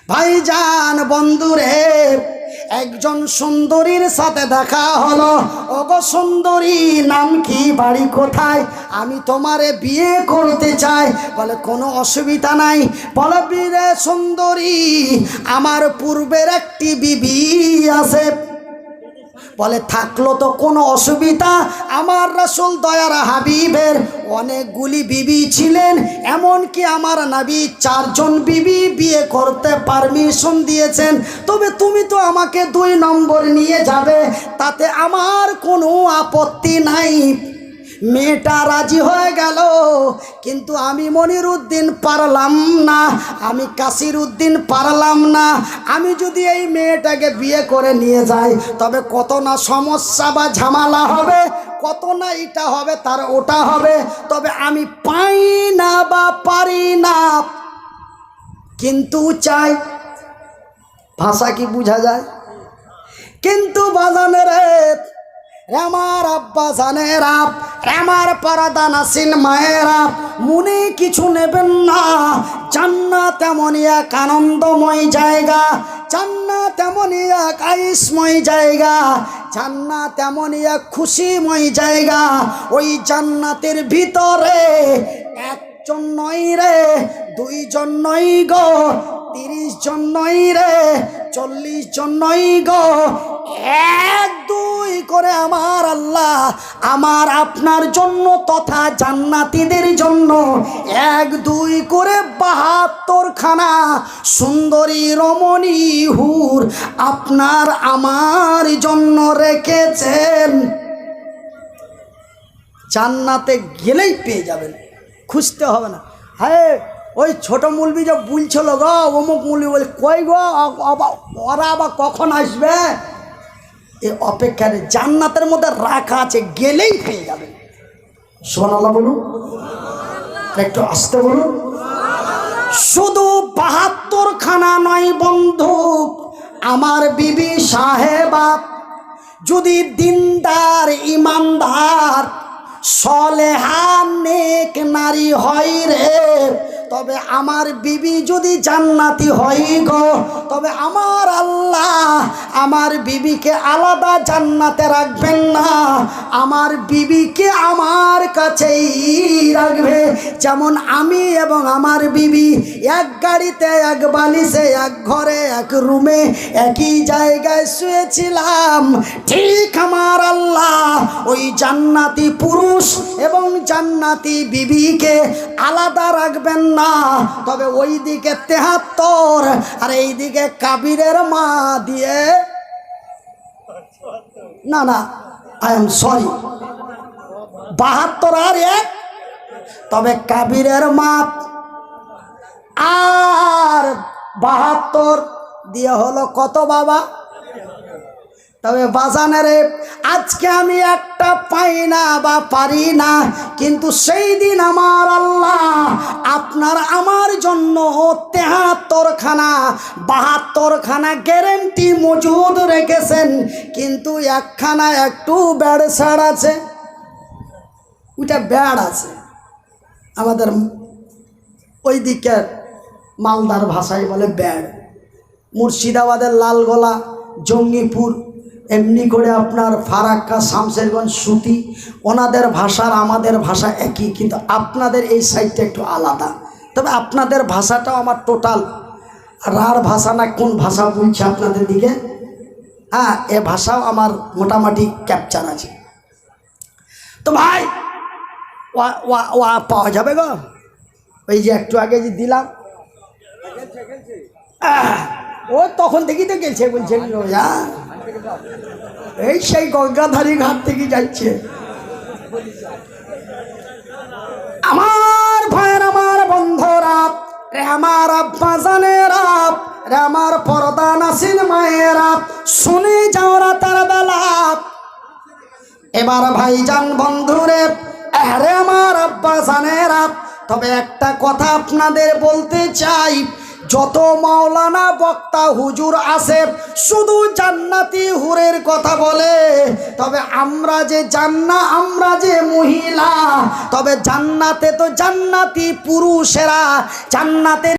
ভাইজান বন্ধুরে, একজন সুন্দরীর সাথে দেখা হলো। ওগো সুন্দরী, নাম কি, বাড়ি কোথায়? আমি তোমারে বিয়ে করতে চাই। বলে কোনো অসুবিধা নাই। বলে বিয়ে সুন্দরী, আমার পূর্বের একটি বিবি আছে। বলে থাকলো তো কোনো অসুবিধা, আমার রাসূল দয়ার হাবিবের অনেকগুলি বিবি ছিলেন, এমনকি আমার নবী 4 জন বিবি বিয়ে করতে পারমিশন দিয়েছেন। তবে তুমি তো আমাকে 2 নম্বর নিয়ে যাবে, তাতে আমার কোনো আপত্তি নাই। মেয়েটা রাজি হয়ে গেল, কিন্তু আমি মনিরউদ্দিন পারলাম না, আমি কাসিরউদ্দিন পারলাম না। আমি যদি এই মেয়েটাকে বিয়ে করে নিয়ে যাই, তবে কত না সমস্যা বা ঝামেলা হবে, কত না এটা হবে তার ওটা হবে। তবে আমি পাই না বা পারি না, কিন্তু চাই। ভাষা কি বোঝা যায়? কিন্তু বাজানেরে, আমার আব্বা জানেরা, আমার পর্দা নাসিন মায়েরা, মনে কিছু নেবেন না। জান্নাত এমনই এক আনন্দময় জায়গা, জান্নাত এমনই এক আয়েশময় জায়গা, জান্নাত এমনই এক খুশিময় জায়গা। ওই জান্নাতের ভিতরে 1 জন নয় রে, 2 জন নয় গো, 30 জন নয় রে, 40 জন নয় গো, 1 2 করে আমার আল্লাহ আমার আপনার জন্য তথা জান্নাতীদের জন্য 1 2 করে 72 খানা সুন্দরী রমণী হুর আপনার আমার জন্য রেখেছেন। জান্নাতে গেলেই পেয়ে যাবেন, খুঁজতে হবে না। হ্যাঁ, ওই ছোট মুলবি যে বলছিল গো, অমুক মুলবি বলে কই গো, ওরা আবার কখন আসবে? এই অপেক্ষার জান্নাতের মধ্যে রাখা আছে, গেলেই পেয়ে যাবেন। সুবহানাল্লাহ বলুন, একটু আসতে বলুন। শুধু 72 খানা নয় বন্ধু, আমার বিবি সাহেবা যদি দিনদার, ইমানদার, সলেহা, নেক নারী হয় রে, তবে আমার বিবি যদি জান্নাতি হয় গো, তবে আমার আল্লাহ আমার বিবিকে আলাদা জান্নাতে রাখবেন না, আমার বিবিকে আমার কাছেই রাখবে। যেমন আমি এবং আমার বিবি এক গাড়িতে, এক বালিশে, এক ঘরে, এক রুমে, একই জায়গায় শুয়েছিলাম, ঠিক আমার আল্লাহ ওই জান্নাতি পুরুষ এবং জান্নাতি বিবিকে আলাদা রাখবেন না। তবে ওই দিকে 73 আর এই দিকে কাবিরের মা দিয়ে, না না আই এম সরি, 72 আর 1, তবে কাবিরের মা আর 72 দিয়ে হলো কত বাবা? তবে বাজানেরে, আজকে আমি একটা পাই না বা পারি না, কিন্তু সেই দিন আমার আল্লাহ আপনার আমার জন্য 73 খানা 72 খানা গ্যারেন্টি মজুদ রেখেছেন। কিন্তু একখানা একটু ব্যাড়সাড় আছে, ওইটা ব্যাড় আছে। আমাদের ওই দিকের মালদার ভাষায় বলে ব্যাড়। মুর্শিদাবাদের লালগোলা, জঙ্গিপুর, এমনি করে আপনার ফারাক্কা, শামশেরগঞ্জ, সুতি, ওনাদের ভাষার আমাদের ভাষা একই, কিন্তু আপনাদের এই সাইডটা একটু আলাদা। তবে আপনাদের ভাষাটাও আমার টোটাল রার ভাষা না কোন ভাষা বলছে আপনাদের দিকে, হ্যাঁ, এ ভাষাও আমার মোটামুটি ক্যাপচার আছে। তো ভাই ওয়া পাওয়া যাবে গো? ওই যে একটু আগে যে দিলাম, ও তখন থেকেই তো গেছে, বলছে এই সেই গঙ্গাধারী ঘাট থেকে যাচ্ছে। আমার ভাইয়ের, আমার বন্ধুরা, আমার আব্বা জানেরা, আমার পর্দা নাসিন মায়েরা, শুনে যাও রাতের বেলা। এবার ভাইজান বন্ধুরে, আরে আমার আব্বা জানেরা, তবে একটা কথা আপনাদের বলতে চাই, যত মাওলানা বক্তা হুজুর আছে শুধু জান্নাতি হুরের কথা বলে, তবে আমরা যে মহিলা, তবে জান্নাতে তো জান্নাতি পুরুষেরা, জান্নাতের